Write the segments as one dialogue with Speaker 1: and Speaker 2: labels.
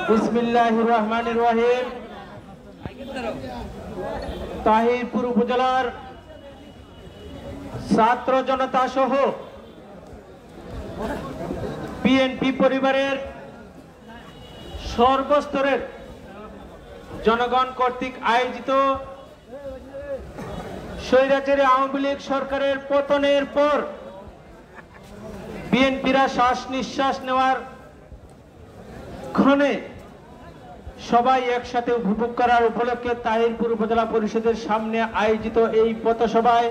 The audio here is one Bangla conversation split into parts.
Speaker 1: বিসমিল্লাহির রহমানির রহিম। তাহিরপুর উপজেলার ছাত্র জনতা সহ বিএনপি পরিবারের সর্বস্তরের জনগণ কর্তৃক আয়োজিত স্বৈরাচারী আওয়ামী লীগ সরকারের পতনের পর বিএনপিরা শ্বাস নিঃশ্বাস নেওয়ার ক্ষণে সবাই একসাথে উপভোগ করার উপলক্ষে তাহিরপুর উপজেলা পরিষদের সামনে আয়োজিত এই পথসভায়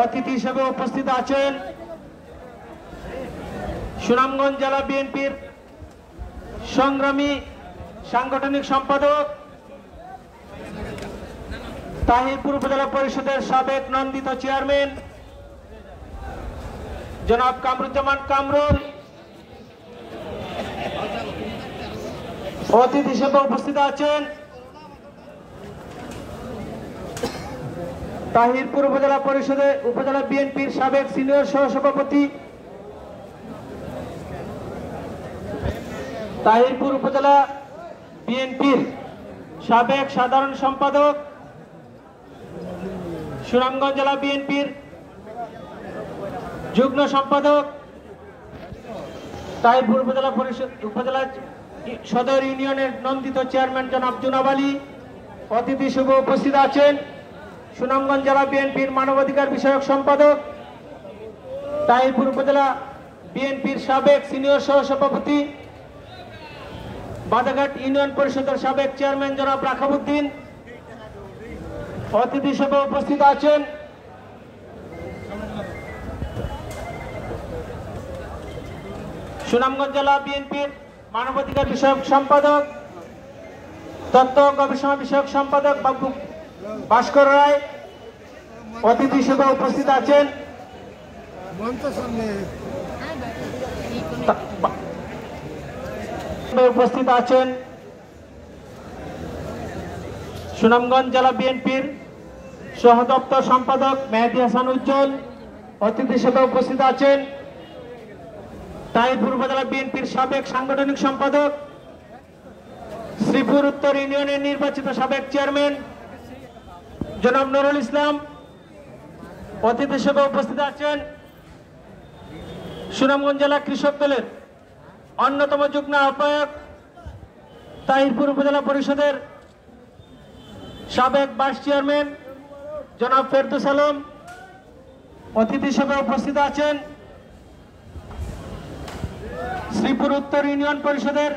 Speaker 1: অতিথি হিসেবে উপস্থিত আছেন সুনামগঞ্জ জেলা বিএনপির সংগ্রামী সাংগঠনিক সম্পাদক, তাহিরপুর উপজেলা পরিষদের সাবেক নন্দিত চেয়ারম্যান জনাব কামরুজ্জামান কামরুল। অতিথি হিসেবে উপস্থিত আছেন তাহিরপুর উপজেলা পরিষদে উপজেলা বিএনপির সাবেক সিনিয়র সহসভাপতি, তাহিরপুর উপজেলা বিএনপির সাবেক সাধারণ সম্পাদক, সুনামগঞ্জ জেলা বিএনপির যুগ্ম সম্পাদক, তাহিরপুর উপজেলা পরিষদ উপজেলা সদর ইউনিয়নের নন্দিত চেয়ারম্যান জনাব জুনাব আলী। অতিথি হিসেবে উপস্থিত আছেন সুনামগঞ্জ জেলা বিএনপির মানবাধিকার বিষয়ক সম্পাদক, তাহিরপুর উপজেলা বিএনপির সাবেক সিনিয়র সহসভাপতি, বাদাঘাট ইউনিয়ন পরিষদের সাবেক চেয়ারম্যান জনাব রাখাবউদ্দিন। অতিথি হিসেবে উপস্থিত আছেন সুনামগঞ্জ জেলা বিএনপির মানবাধিকার বিষয়ক সম্পাদক, তথ্য গবেষণা বিষয়ক সম্পাদক বাবু ভাস্কর রায়। অতিথি হিসেবে উপস্থিত আছেন সুনামগঞ্জ জেলা বিএনপির সহদপ্তর সম্পাদক মেহেদী হাসান উজ্জ্বল। অতিথি হিসেবে উপস্থিত আছেন তাহিরপুর উপজেলা বিএনপির সাবেক সাংগঠনিক সম্পাদক, শ্রীপুর উত্তর ইউনিয়নের নির্বাচিত সাবেক চেয়ারম্যান জনাব নুরুল ইসলাম। অতিথি হিসেবে উপস্থিত আছেন সুনামগঞ্জ জেলা কৃষক দলের অন্যতম যুগ্ম আহ্বায়ক, তাহিরপুর উপজেলা পরিষদের সাবেক ভাইস চেয়ারম্যান জনাব ফেরদৌস আলম। অতিথি হিসেবে উপস্থিত আছেন শ্রীপুর উত্তর ইউনিয়ন পরিষদের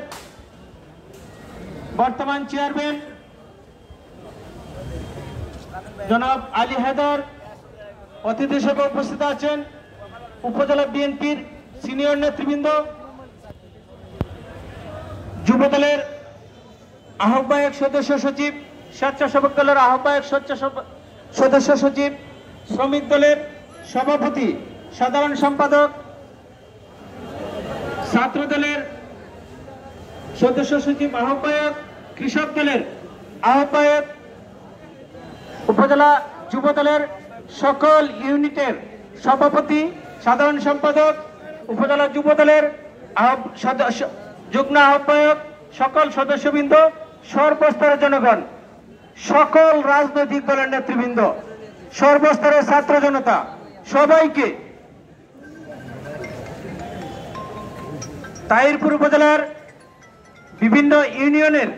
Speaker 1: বর্তমান চেয়ারম্যান জনাব আলী হায়দার। অতিথি হিসেবে উপস্থিত আছেন উপজেলা বিএনপির সিনিয়র নেতৃবৃন্দ, যুবদলের আহ্বায়ক সদস্য সচিব, স্বেচ্ছাসেবক দলের আহ্বায়ক সদস্য সচিব, শ্রমিক দলের সভাপতি, সাধারণ সম্পাদক, ছাত্র দলের সদস্য সচিব, আহ্বায়ক, কৃষক দলের আহ্বায়ক, উপজেলা যুব দলের সকল ইউনিটের সভাপতি, সাধারণ সম্পাদক, উপজেলা যুব দলের যুগ্ম আহ্বায়ক, সকল সদস্যবৃন্দ, সর্বস্তরের জনগণ, সকল রাজনৈতিক দলের নেতৃবৃন্দ, সর্বস্তরের ছাত্র জনতা, সবাইকে তাহিরপুর উপজেলার বিভিন্ন ইউনিয়নের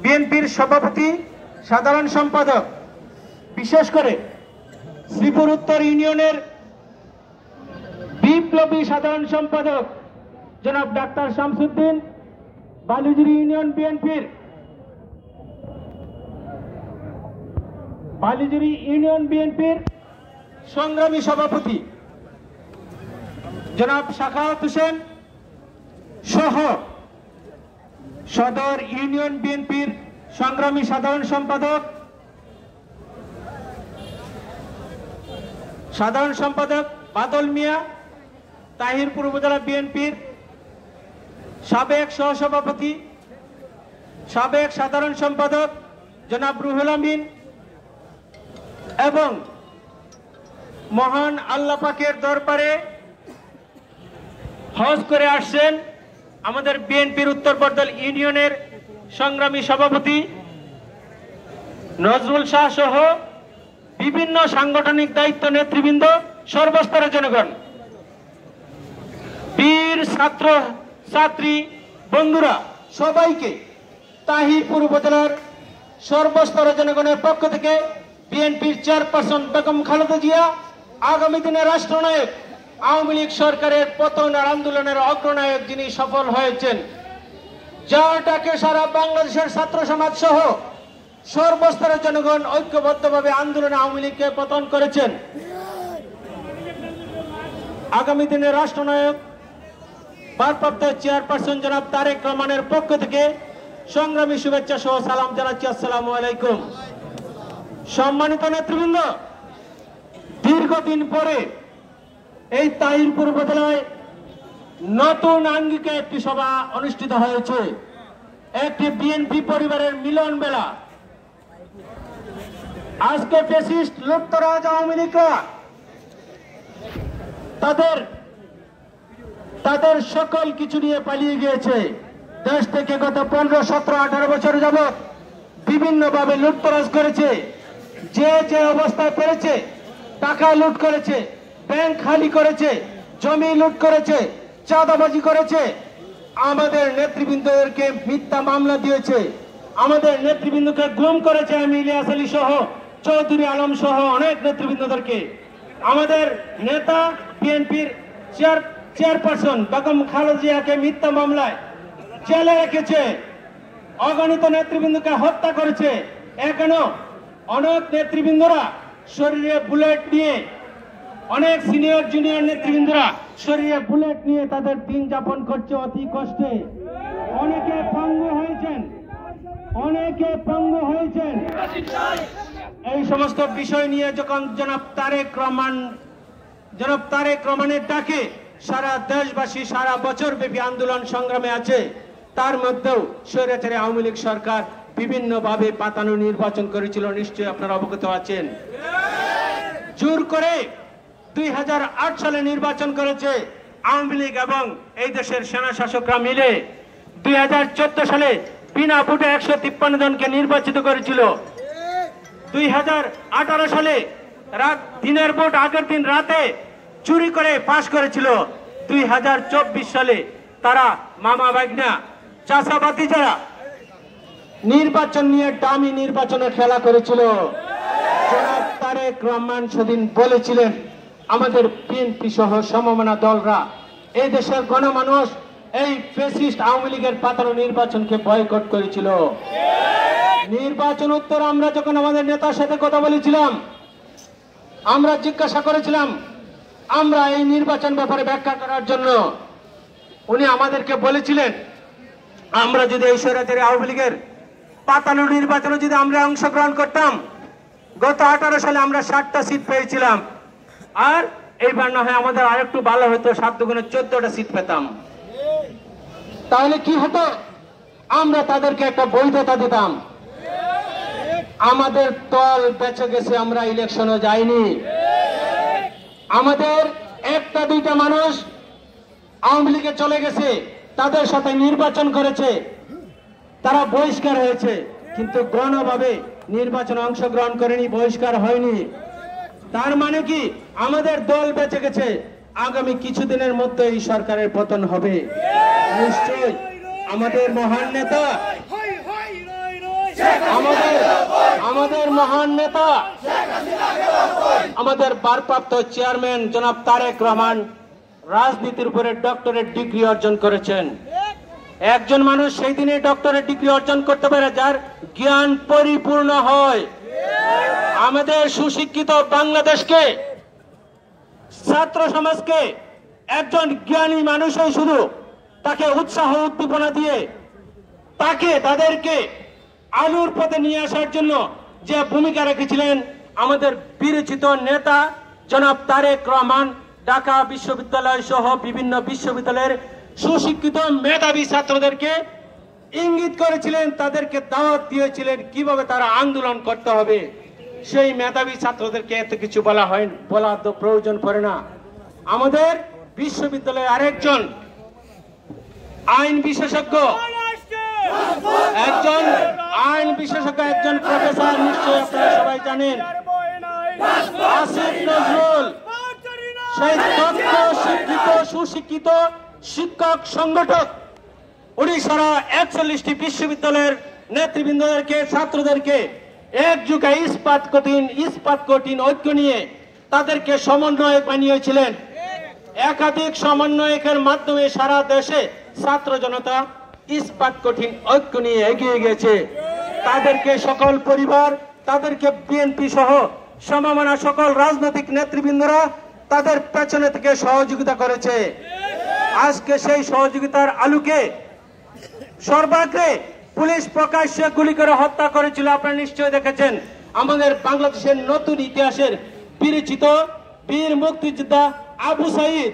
Speaker 1: বিএনপির সভাপতি, সাধারণ সম্পাদক, বিশেষ করে শ্রীপুর উত্তর ইউনিয়নের বিপ্লবী সাধারণ সম্পাদক জনাব ডাক্তার শামসুদ্দিন, বালিজুরি ইউনিয়ন বিএনপির সংগ্রামী সভাপতি জনাব সাখাওয়াত হোসেন সহ সদর ইউনিয়ন বিএনপির সংগ্রামী সাধারণ সম্পাদক বাদল মিয়া, তাহিরপুর উপজেলা বিএনপির সাবেক সহসভাপতি, সাবেক সাধারণ সম্পাদক জনাব রুহুল আমিন এবং মহান আল্লাহ পাকের দরবারে হজ করে আসছেন আমাদের বিএনপির উত্তরবর্দল ইউনিয়নের সংগ্রামী সভাপতি নজরুল শাহ সহ বিভিন্ন সাংগঠনিক দায়িত্ব নেতৃবৃন্দ, সর্বস্তরের জনগণ, বীর ছাত্র ছাত্রী বন্ধুরা, সবাইকে তাহিরপুর উপজেলার সর্বস্তরের জনগণের পক্ষ থেকে বিএনপির চেয়ারপারসন বেগম খালেদা জিয়া, আগামী দিনে রাষ্ট্রনায়ক, আওয়ামী লীগ সরকারের পতন আর আন্দোলনের অগ্রনায়ক যিনি সফল হয়েছেন, যার ডাকে সারা বাংলাদেশের ছাত্র সমাজ সহ সর্বস্তরের জনগণ ঐক্যবদ্ধভাবে আন্দোলনে আওয়ামী লীগকে পতন করেছেন। আগামী দিনে রাষ্ট্রনায়ক ভারপ্রাপ্ত চেয়ারপারসন জনাব তারেক রহমানের পক্ষ থেকে সংগ্রামী শুভেচ্ছা সহ সালাম জানাচ্ছি। আসসালামু আলাইকুম। সম্মানিত নেতৃবৃন্দ, দীর্ঘদিন পরে এই তাহিরপুর উপজেলায় নতুন আঙ্গিকে একটি সভা অনুষ্ঠিত হয়েছে, একটি বিএনপি পরিবারের মিলন মেলা। আজকে ফ্যাসিস্ট লুটতরাজ আওয়ামী লীগরা তাদের সকল কিছু নিয়ে পালিয়ে গিয়েছে। দেশ থেকে গত 15, 17, 18 বছর যাবৎ বিভিন্নভাবে লুটতরাজ করেছে। যে অবস্থায় পেরেছে টাকা লুট করেছে, ব্যাংক খালি করেছে, জমি লুট করেছে, চাঁদাবাজি করেছে, আমাদের নেতৃবৃন্দদেরকে মিথ্যা মামলা দিয়েছে, আমাদের নেতৃবৃন্দকে গুম করেছে, ইলিয়াস আলী সহ, চৌধুরী আলম সহ অনেক নেতৃবৃন্দদেরকে। আমাদের নেতা বিএনপির চেয়ারপারসন বেগম খালেদা জিয়াকে মিথ্যা মামলায় জেলে রেখেছে, অগণিত নেতৃবৃন্দকে হত্যা করেছে। এখনো অনেক নেতৃবৃন্দরা শরীরে বুলেট নিয়ে, অনেক সিনিয়র জুনিয়র নেতৃবৃন্দরা শরীরে বুলেট নিয়ে তাদের দিন যাপন করছে অতি কষ্টে। অনেকে পঙ্গু হয়েছেন। এই সমস্ত বিষয় নিয়ে যখন জনাব তারেক রহমানের ডাকে সারা দেশবাসী সারা বছর ব্যাপী আন্দোলন সংগ্রামে আছে, তার মধ্যেও স্বৈরাচারী আওয়ামী লীগ সরকার বিভিন্নভাবে পাতানো নির্বাচন করেছিল, নিশ্চয়ই আপনারা অবগত আছেন। জোর করে 2008 সালে নির্বাচন করেছে আওয়ামী লীগ এবং এই দেশের সেনা শাসকরা মিলে। 2014 সালে বিনা ভোটে 153 জনকে নির্বাচিত করেছিল। 2018 সালে দিনের ভোট আগের দিন রাতে চুরি করে পাশ করেছিল। 2024 সালে তারা মামা ভাগনা চাষাবাতি যারা নির্বাচন নিয়ে দামি নির্বাচনের খেলা করেছিল। জনাব তারেক রহমান সেদিন বলেছিলেন আমাদের বিএনপি সহ সমমনা দলরা, এই দেশের গণমানুষ এই ফ্যাসিস্ট আওয়ামী লীগের পাতানো নির্বাচনকে বয়কট করেছিল। নির্বাচন উত্তর আমরা যখন আমাদের নেতার সাথে কথা বলেছিলাম, আমরা জিজ্ঞাসা করেছিলাম আমরা এই নির্বাচন ব্যাপারে ব্যাখ্যা করার জন্য, উনি আমাদেরকে বলেছিলেন আমরা যদি এই স্বৈরাচারী আওয়ামী লীগের পাতানো নির্বাচনে যদি আমরা অংশগ্রহণ করতাম, গত 18 সালে আমরা 60টা সিট পেয়েছিলাম, আর এইবার না হয় আমাদের আরেকটু ভালো হতো, 7 দুগুণে 14টা সিট পেতাম। তাহলে কি হতো? আমরা তাদেরকে একটা বৈধতা দিতাম। আমাদের দল বেঁচে গেছে, আমরা ইলেকশনে যাইনি। আমাদের 1-2টা মানুষ আওয়ামী লীগে চলে গেছে, তাদের সাথে নির্বাচন করেছে, তারা বহিষ্কার হয়েছে, কিন্তু গণভাবে নির্বাচনে অংশগ্রহণ করেনি, বহিষ্কার হয়নি। তার মানে কি আমাদের দল বেঁচে গেছে, আগামী কিছুদিনের মধ্যে এই সরকারের পতন হবে। নিশ্চয়ই আমাদের মহান নেতা, আমাদের ভারপ্রাপ্ত চেয়ারম্যান জনাব তারেক রহমান রাজনীতির উপরে ডক্টরেট ডিগ্রি অর্জন করেছেন। একজন মানুষ সেই দিনে ডক্টরেট ডিগ্রি অর্জন করতে পারে যার জ্ঞান পরিপূর্ণ হয়। আমাদের সুশিক্ষিত বাংলাদেশকে, ছাত্র সমাজকে একজন জ্ঞানী মানুষই শুধু তাকে উৎসাহ উদ্দীপনা দিয়ে তাদেরকে আলোর পথে নিয়ে আসার জন্য যে ভূমিকা রেখেছিলেন আমাদের বিরচিত নেতা জনাব তারেক রহমান, ঢাকা বিশ্ববিদ্যালয় সহ বিভিন্ন বিশ্ববিদ্যালয়ের সুশিক্ষিত মেধাবী ছাত্রদেরকে ইঙ্গিত করেছিলেন, তাদেরকে দাওয়াত দিয়েছিলেন কিভাবে তারা আন্দোলন করতে হবে। সেই মেধাবী ছাত্রদেরকে এত কিছু বলা তো প্রয়োজন পড়ে না। আমাদের বিশ্ববিদ্যালয়ে আরেকজন আইন বিশেষজ্ঞ, একজন আইন বিশেষজ্ঞ, একজন প্রফেসর, নিশ্চয়ই আপনারা সবাই জানেন, আসিফ নজরুল, সেই দক্ষ শিক্ষিত সুশিক্ষিত শিক্ষক সংগঠক, উনি সারা 41টি বিশ্ববিদ্যালয়ের নেতৃবৃন্দদেরকে, ছাত্রদেরকে একযোগে ইস্পাত কঠিন ঐক্য নিয়ে তাদেরকে সমন্বয়ক বানিয়েছিলেন। একাধিক সমন্বয়কের মাধ্যমে সারা দেশে ছাত্র জনতা ইস্পাত কঠিন ঐক্য নিয়ে এগিয়ে গেছে। তাদেরকে সকল পরিবার, তাদেরকে বিএনপি সহ সমমনা সকল রাজনৈতিক নেতৃবৃন্দরা তাদের পেছনে থেকে সহযোগিতা করেছে। আজকে সেই সহযোগিতার আলোকে সর্বাগ্রে পুলিশ প্রকাশ্যে গুলি করে হত্যা করেছিল। আপনারা নিশ্চয়ই দেখেছেন। আমাদের বাংলাদেশের নতুন ইতিহাসের বিরচিত বীর মুক্তিযোদ্ধা আবু সাইদ,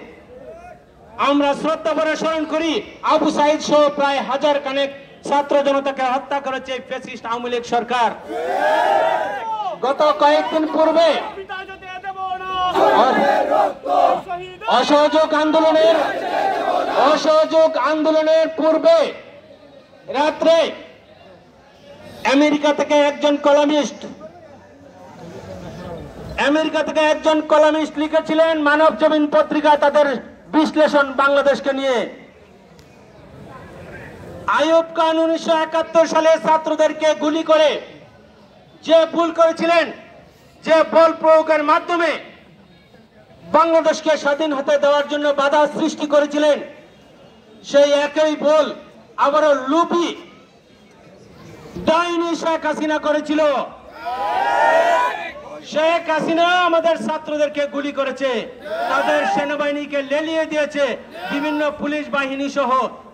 Speaker 1: আমরা শ্রদ্ধা ভরে স্মরণ করি। আবু সাইদ সহ প্রায় হাজার খানেক ছাত্র জনতাকে হত্যা করেছে ফ্যাসিস্ট আওয়ামী লীগ সরকার। গত কয়েকদিন পূর্বে অসহযোগ আন্দোলনের পূর্বে রাত্রে আমেরিকা থেকে একজন কলামিস্ট লিখেছিলেন মানব জমিন পত্রিকা, তাদের বিশ্লেষণ বাংলাদেশকে নিয়ে। আইয়ুব খান 1971 সালে ছাত্রদেরকে গুলি করে যে ভুল করেছিলেন, যে বল প্রয়োগের মাধ্যমে বাংলাদেশকে স্বাধীন হতে দেওয়ার জন্য বাধা সৃষ্টি করেছিলেন, সেই একই ভুল আবারও লুপি ডাইনি শেখ হাসিনা করেছিল। শেখ হাসিনা আমাদের ছাত্রদেরকে গুলি করেছে, তাদের সেনাবাহিনীকে লেলিয়ে দিয়েছে, বিভিন্ন পুলিশ বাহিনী সহ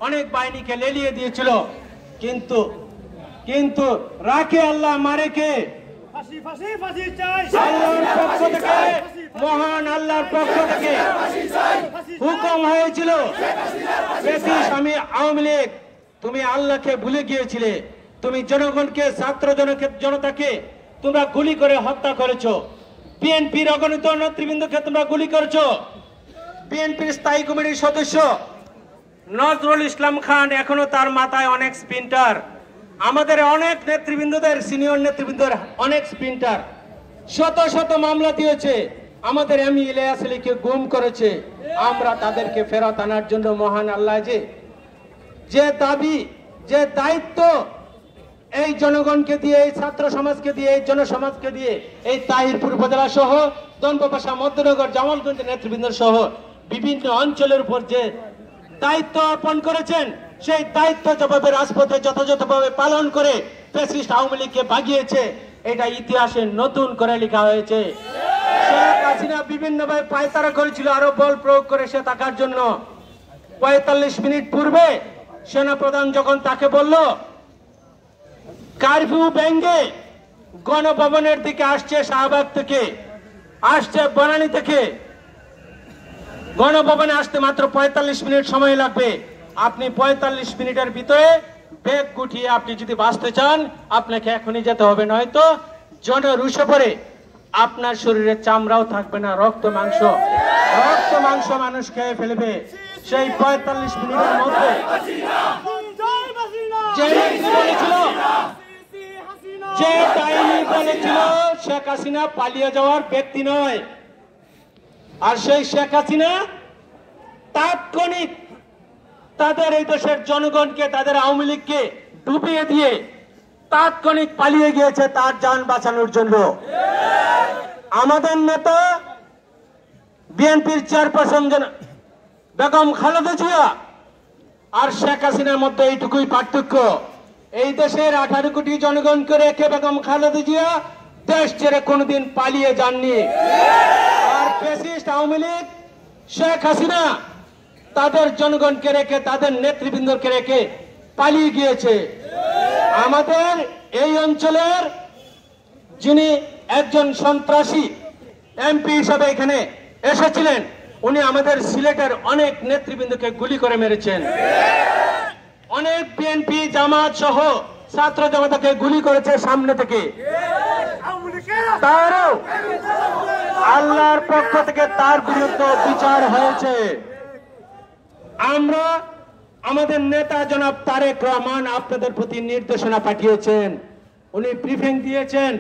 Speaker 1: অনেক বাহিনীকে লেলিয়ে দিয়েছিল। কিন্তু রাখে আল্লাহ, মারে কে? আল্লাহর পক্ষ থেকে, মহান আল্লাহর পক্ষ থেকে হুকুম হয়েছিল, আমি আওয়ামী লীগ, তুমি আল্লাহকে ভুলে গিয়েছিলে, তুমি জনগণকে, ছাত্র জনতাকে তোমরা গুলি করে হত্যা করেছো। বিএনপির অগণিত নেতৃবৃন্দকে তোমরা গুলি করেছো। বিএনপির স্থায়ী কমিটির সদস্য নজরুল ইসলাম খান, এখনো তার মাথায় অনেক স্পিন্টার। আমাদের অনেক নেতৃবৃন্দদের, সিনিয়র নেতৃবৃন্দের অনেক স্পিন্টার, শত শত মামলা দিয়েছে। আমাদের এমই ইলিয়াস আলীকে গুম করেছে। আমরা তাদেরকে ফেরত আনার জন্য মহান আল্লাহ যে দাবি, যে দায়িত্ব এই জনগণকে দিয়ে, এই ছাত্র সমাজকে দিয়ে, এই জনসমাজকে দিয়ে, এই তাহিরপুর উপজেলা সহ দনপাশা, মধ্যনগর, জামালগঞ্জের নেতৃবৃন্দ সহ বিভিন্ন অঞ্চলের উপর যে দায়িত্ব অর্পণ করেছেন, সেই দায়িত্ব যেভাবে রাজপথে যথাযথভাবে পালন করে ফ্যাসিস্ট আওয়ামী লীগকে ভাগিয়েছে, এটা ইতিহাসে নতুন করে লেখা হয়েছে। শেখ হাসিনা বিভিন্নভাবে পায়তারা করেছিল আরো বল প্রয়োগ করে সে থাকার জন্য। 45 মিনিট পূর্বে সেনাপ্রধান যখন তাকে বলল কারফিউ ভেঙে গণভবনের দিকে আসছে, শাহবাগ থেকে আসছে, বনানী থেকে, গণভবনে আসতে মাত্র 45 মিনিট সময় লাগবে। আপনি 45 মিনিটের ভিতরে ব্যাগ গুটিয়ে আপনি যদি বাঁচতে চান, আপনাকে এখনই যেতে হবে, নয়তো জনরুষে পড়ে আপনার শরীরে চামড়াও থাকবে না, রক্ত মাংস মানুষ খেয়ে ফেলবে। সেই 45 মিনিটের মধ্যে যে ডাইনি বলেছিল শেখ হাসিনা পালিয়ে যাওয়ার ব্যক্তি নয়, আর সেই শেখ হাসিনা তাৎক্ষণিক তাদের এই দেশের জনগণকে, তাদের আওয়ামী লীগকে ডুবিয়ে দিয়ে তাৎক্ষণিক পালিয়ে গিয়েছে তার জান বাঁচানোর জন্য। আমাদের নেতা বিএনপির চেয়ারপারসন বেগম খালেদা জিয়া আর শেখ হাসিনার মধ্যে এইটুকুই পার্থক্য। এই দেশের 18 কোটি জনগণকে রেখে বেগম খালেদা জিয়া দেশ ছেড়ে কোনোদিন পালিয়ে যাননি, আর ফ্যাসিস্ট আওয়ামী লীগ, শেখ হাসিনা তাদের জনগণকে রেখে, তাদের নেতৃবৃন্দকে রেখে পালিয়ে গিয়েছে। আমাদের এই অঞ্চলের যিনি একজন সন্ত্রাসী এমপি হিসাবে এখানে এসেছিলেন, উনি আমাদের সিলেটের অনেক নেতৃবৃন্দকে গুলি করে মেরেছেন। অনেক বিএনপি, জামাত সহ ছাত্র জনতাকে গুলি করেছে সামনে থেকে। তারও আল্লাহর পক্ষ থেকে তার বিরুদ্ধে বিচার হয়েছে। আমরা আমাদের নেতা জনাব তারেক রহমান আপনাদের প্রতি নির্দেশনা পাঠিয়েছেন, উনি ব্রিফিং দিয়েছেন,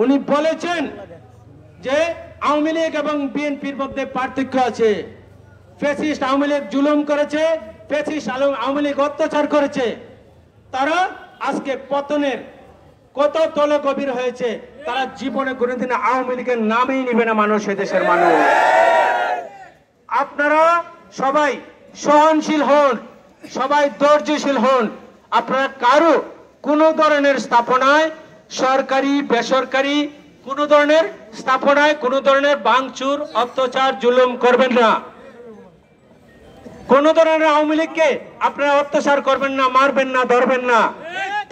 Speaker 1: উনি বলেছেন যে আওয়ামী লীগ এবং বিএনপির মধ্যে পার্থক্য আছে। ফ্যাসিস্ট আওয়ামী লীগ জুলুম করেছে, ফ্যাসিস্ট আওয়ামী লীগ অত্যাচার করেছে, তারা আজকে পতনের কত তলে গভীর হয়েছে, তারা জীবনে কোনোদিন আওয়ামী লীগের নামেই নিবে না মানুষ, দেশের মানুষ। আপনারা সবাই সহনশীল হন, সবাই ধৈর্যশীল হন। আপনারা কারো কোন ধরনের স্থাপনায়, সরকারি বেসরকারি কোন ধরনের স্থাপনায় কোন ধরনের ভাঙচুর অত্যাচার জুলুম করবেন না। কোন ধরনের আওয়ামী লীগকে আপনারা অত্যাচার করবেন না, মারবেন না, ধরবেন না।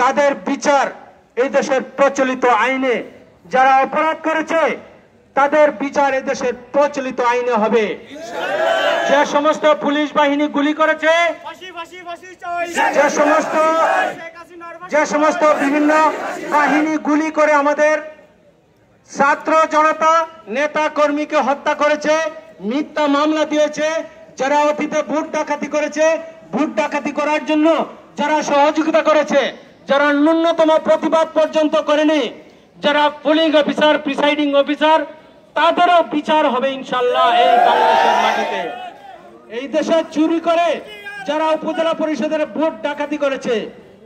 Speaker 1: তাদের বিচার এই দেশের প্রচলিত আইনে, যারা অপরাধ করেছে তাদের বিচার এই দেশের প্রচলিত আইনে হবে। যে সমস্ত পুলিশ বাহিনী গুলি করেছে, যে সমস্ত বিভিন্ন বাহিনী গুলি করে আমাদের ছাত্র জনতা নেতা কর্মীকে হত্যা করেছে, মিথ্যা মামলা দিয়েছে, যারা অতীতে ভোট ডাকাতি করেছে, ভোট ডাকাতি করার জন্য যারা সহযোগিতা করেছে, যারা ন্যূনতম প্রতিবাদ পর্যন্ত করেনি, যারা পুলিং অফিসার, প্রিসাইডিং অফিসার, তাদেরও বিচার হবে ইনশাআল্লাহ এই বাংলাদেশের মাটিতে। এই দেশে চুরি করে যারা উপজেলা পরিষদের ভোট ডাকাতি করেছে,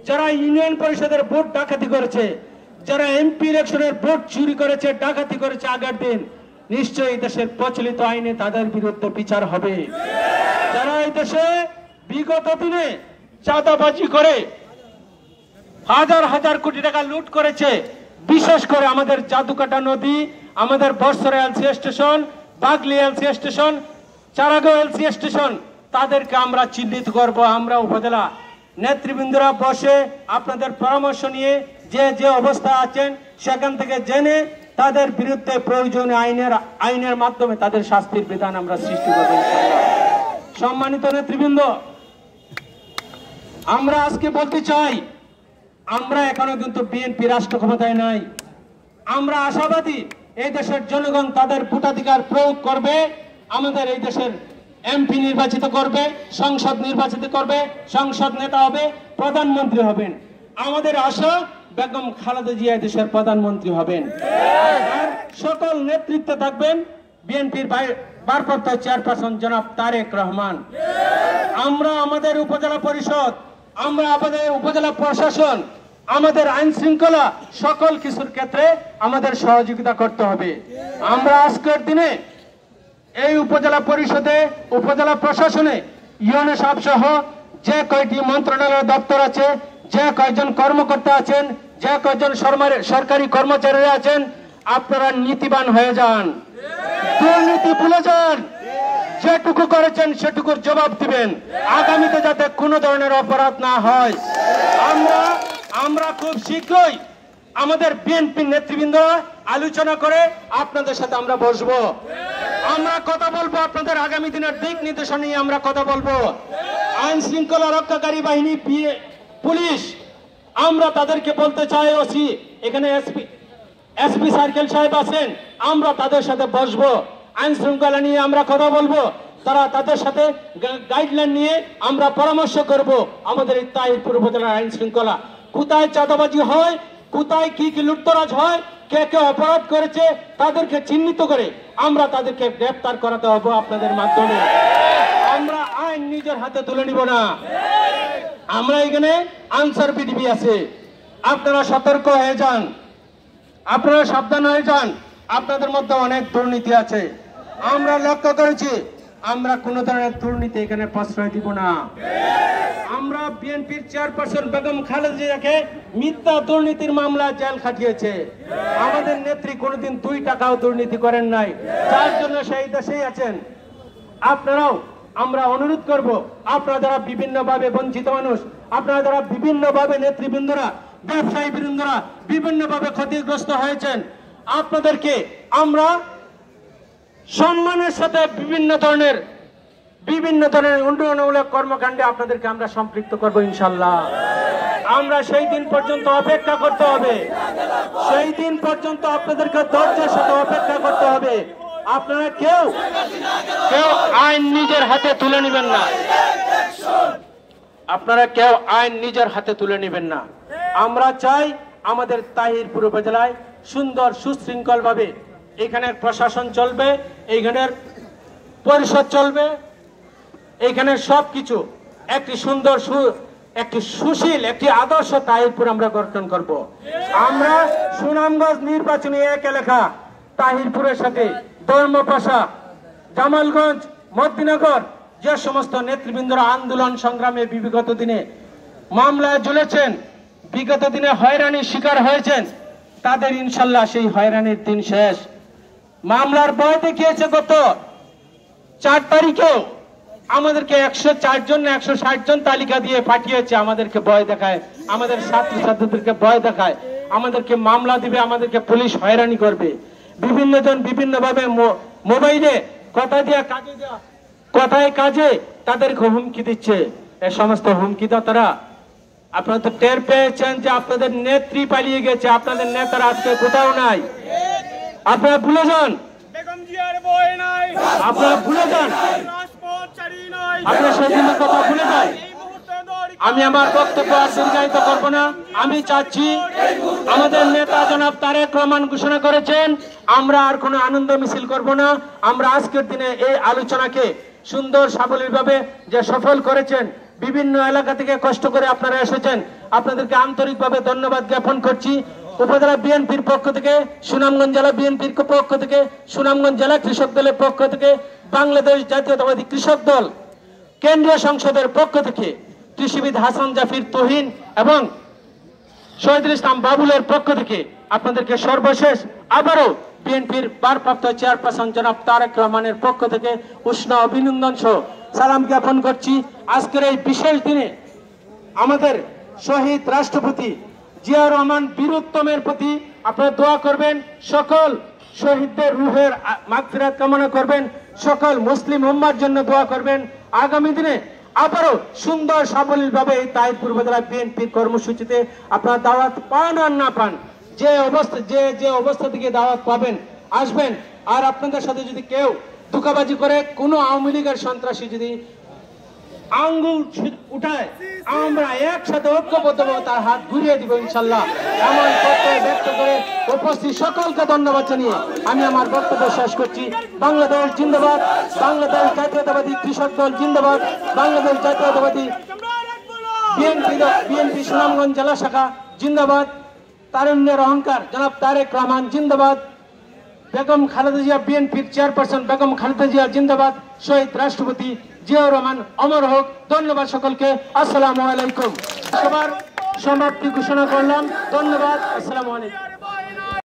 Speaker 1: যারা ইউনিয়ন পরিষদের ভোট ডাকাতি করেছে, যারা এমপি ইলেকশনের ভোট চুরি করেছে, ডাকাতি করেছে আগের দিন, নিশ্চয়ই দেশের প্রচলিত আইনে তাদের বিরুদ্ধে বিচার হবে। যারা এই দেশে বিগত দিনে চাঁদাবাজি করে হাজার হাজার কোটি টাকা লুট করেছে, বিশেষ করে আমাদের জাদুকাটা নদী, আমাদের Barshora LC station, Bagli LC station, Charagaon LC station, তাদেরকে আমরা চিহ্নিত করব। আমরা উপজেলা নেতৃবৃন্দরা বসে আপনাদের পরামর্শ নিয়ে যে যে অবস্থা আছেন সেখান থেকে জেনে তাদের বিরুদ্ধে প্রয়োজনীয় আইনের মাধ্যমে তাদের শাস্তির বিধান আমরা সৃষ্টি করব। সম্মানিত নেতৃবৃন্দ, আমরা আজকে বলতে চাই, আমরা এখনো কিন্তু বিএনপি রাষ্ট্র ক্ষমতায় নাই। আমরা আশাবাদী এই দেশের জনগণ তাদের ভোটাধিকার প্রয়োগ করবে, আমাদের এই দেশের এমপি নির্বাচিত করবে, সংসদ নির্বাচিত করবে, সংসদ নেতা হবে, প্রধানমন্ত্রী হবেন। আমাদের আশা বেগম খালেদা জিয়া দেশের প্রধানমন্ত্রী হবেন, আর সকল নেতৃত্বে থাকবেন বিএনপির ভারপ্রাপ্ত চেয়ারপারসন জনাব তারেক রহমান। আমরা আমাদের উপজেলা পরিষদ, আমরা আমাদের উপজেলা প্রশাসন, আমাদের আইন শৃঙ্খলা সকল কিছুর ক্ষেত্রে আমাদের সহযোগিতা করতে হবে। আমরা আজকের দিনে এই উপজেলা পরিষদে, উপজেলা প্রশাসনে ইউএনও সাহেব সহ যে কয়টি মন্ত্রণালয় দপ্তর আছে, যে কয়জন কর্মকর্তা আছেন, যে কয়জন সরকারি কর্মচারীরা আছেন, আপনারা নীতিবান হয়ে যান, দুর্নীতি ভুলে যান, যেটুকু করেছেন সেটুকুর জবাব দিবেন, আগামীতে যাতে কোনো ধরনের অপরাধ না হয়। আমরা খুব শীঘ্রই আমাদের বিএনপি নেতৃবৃন্দরা আলোচনা করে আপনাদের সাথে আমরা বসবো, আমরা কথা বলবো, আপনাদের আগামী দিনের দিক নির্দেশনা নিয়ে আমরা কথা বলবো। আইন শৃঙ্খলা রক্ষাকারী বাহিনী, পুলিশ, আমরা তাদেরকে বলতে চাই, ওসি এখানে এসপি সার্কেল সাহেব আছেন, আমরা তাদের সাথে বসবো, আইন শৃঙ্খলা নিয়ে আমরা কথা বলবো, তারা তাদের সাথে গাইডলাইন নিয়ে আমরা পরামর্শ করব। আমাদের এই তাহিরপুর উপজেলার আইন শৃঙ্খলা কোথায় চাঁদাবাজি হয়, কোথায় কি কি লুটতরাজ হয়, কে কে অপরাধ করেছে, তাদেরকে চিহ্নিত করে আমরা তাদেরকে গ্রেফতার করাতে হবে আপনাদের মাধ্যমে। আমরা আইন নিজের হাতে তুলে নিব না। আমরা এখানে আনসার বিডিবি আছে, আপনারা সতর্ক হয়ে যান, আপনারা সাবধান হয়ে যান, আপনাদের মধ্যে অনেক দুর্নীতি আছে, আমরা লক্ষ্য করেছি, আমরা কোন ধরনের দুর্নীতি এখানে প্রশ্রয় দিব না। আমরা বিএনপির চেয়ারপারসন বেগম খালেদা জিয়াকে মিথ্যা দুর্নীতির মামলা জেল খাটিয়েছে, আমাদের নেত্রী কোনোদিন 2 টাকাও দুর্নীতি করেন নাই, যার জন্য সেই দেশেই আছেন। আপনারাও আমরা অনুরোধ করব, আপনারা যারা বিভিন্নভাবে বঞ্চিত মানুষ, আপনারা যারা বিভিন্নভাবে নেতৃবৃন্দরা, ব্যবসায়ী বৃন্দরা বিভিন্নভাবে ক্ষতিগ্রস্ত হয়েছেন, আপনাদেরকে আমরা সম্মানের সাথে বিভিন্ন ধরনের উন্নয়নমূলক কর্মকাণ্ডে আপনাদেরকে আমরা সম্পৃক্ত করব ইনশাআল্লাহ। আমরা সেই দিন পর্যন্ত অপেক্ষা করতে হবে, সেই দিন পর্যন্ত আপনাদেরকে ধৈর্যের সাথে অপেক্ষা করতে হবে। আপনারা কেউ আইন নিজের হাতে তুলে নেবেন না। আপনারা কেউ আইন নিজের হাতে তুলে নেবেন না। আমরা চাই আমাদের তাহিরপুর উপজেলায় সুন্দর সুশৃঙ্খল ভাবে এখানের প্রশাসন চলবে, এইখানের পরিষদ চলবে, এইখানের সবকিছু একটি সুন্দর একটি সুশীল একটি আদর্শ তাহিরপুর আমরা গঠন করব। আমরা সুনামগঞ্জ নির্বাচনী এক এলাকা তাহিরপুরের সাথে ধর্মপাশা, জামালগঞ্জ, মদিনগর যে সমস্ত নেতৃবৃন্দরা আন্দোলন সংগ্রামে বিগত দিনে মামলায় ঝুলেছেন, বিগত দিনে হয়রানির শিকার হয়েছেন, তাদের ইনশাল্লাহ সেই হয়রানির দিন শেষ। মামলার ভয় দেখিয়েছে গত 4 তারিখেও আমাদেরকে 104 জন না 160 জন তালিকা দিয়ে পাঠিয়েছে, আমাদেরকে ভয় দেখায়, আমাদের ছাত্রছাত্রীদেরকে ভয় দেখায়, আমাদেরকে মামলা দিবে, আমাদেরকে পুলিশ হয়রানি করবে। বিভিন্ন জন বিভিন্ন ভাবে মোবাইলে কথায় কাজে তাদেরকে হুমকি দিচ্ছে। এই সমস্ত হুমকিদাতারা আপনারা তো টের পেয়েছেন যে আপনাদের নেত্রী পালিয়ে গেছে, আপনাদের নেতারা আজকে কোথাও নাই। আপনারা ভুলে যান, আপনারা ভুলে যান, আপনারা সেদিনের কথা ভুলে যান। আমি আমার বক্তব্য আর দীর্ঘায়িত করব না। আমি চাচ্ছি আমাদের নেতা জনাব তারেক রহমান ঘোষণা করেছেন আমরা আর কোনো আনন্দ মিছিল করব না। আমরা আজকের দিনে এই আলোচনাকে সুন্দর সাবলীলভাবে যে সফল করেছেন, বিভিন্ন এলাকা থেকে কষ্ট করে আপনারা এসেছেন, আপনাদেরকে আন্তরিকভাবে ধন্যবাদ জ্ঞাপন করছি। উপজেলা বিএনপির পক্ষ থেকে, সুনামগঞ্জ জেলা বিএনপির পক্ষ থেকে, সুনামগঞ্জ জেলা কৃষক দলের পক্ষ থেকে, বাংলাদেশ জাতীয়তাবাদী কৃষক দল কেন্দ্রীয় সংসদের পক্ষ থেকে, কৃষিবিদ হাসান জাফির তুহিন এবং শহীদুল ইসলাম বাবুলের পক্ষ থেকে আপনাদেরকে সর্বশেষ আবারও বিএনপির ভারপ্রাপ্ত চেয়ারপারসন জনাব তারেক রহমানের পক্ষ থেকে উষ্ণ অভিনন্দন সহ সালাম জ্ঞাপন করছি। আজকের এই বিশেষ দিনে আমাদের শহীদ রাষ্ট্রপতি জিয়াউর রহমান বীরুত্তমের প্রতি আপনারা দোয়া করবেন, সকল শহীদদের রুহের মাগফিরাত কামনা করবেন, সকল মুসলিম উম্মার জন্য দোয়া করবেন। আগামী দিনে আবারও সুন্দর সাবলীল ভাবে এই তাহিরপুর উপজেলা বিএনপির কর্মসূচিতে আপনারা দাওয়াত পান আর না পান, যে অবস্থা থেকে দাওয়াত পাবেন আসবেন। আর আপনাদের সাথে যদি কেউ ধোঁকাবাজি করে, কোনো আওয়ামী লীগের সন্ত্রাসী যদি আঙ্গুল উঠায়, আমরা একসাথে ঐক্যবদ্ধভাবে তার হাত ঘুরিয়ে দিব ইনশাল্লাহ। এমন প্রত্যয় ব্যক্ত করে উপস্থিত সকলকে ধন্যবাদ জানিয়ে আমি আমার বক্তব্য শেষ করছি। বাংলাদেশ জিন্দাবাদ, বাংলাদেশ জাতীয়তাবাদী কৃষক দল জিন্দাবাদ, বাংলাদেশ জাতীয়তাবাদী বিএনপি সুনামগঞ্জ জেলা শাখা জিন্দাবাদ, তারুণ্যের অহংকার জনাব তারেক রহমান জিন্দাবাদ, বেগম খালেদা জিয়া বিএনপির চেয়ারপারসন বেগম খালেদা জিয়া জিন্দাবাদ, শহীদ রাষ্ট্রপতি জিয়াউর রহমান অমর হোক। ধন্যবাদ সকলকে। আসসালামু আলাইকুম। সবার সমাপ্তি ঘোষণা করলাম। ধন্যবাদ। আসসালামু আলাইকুম।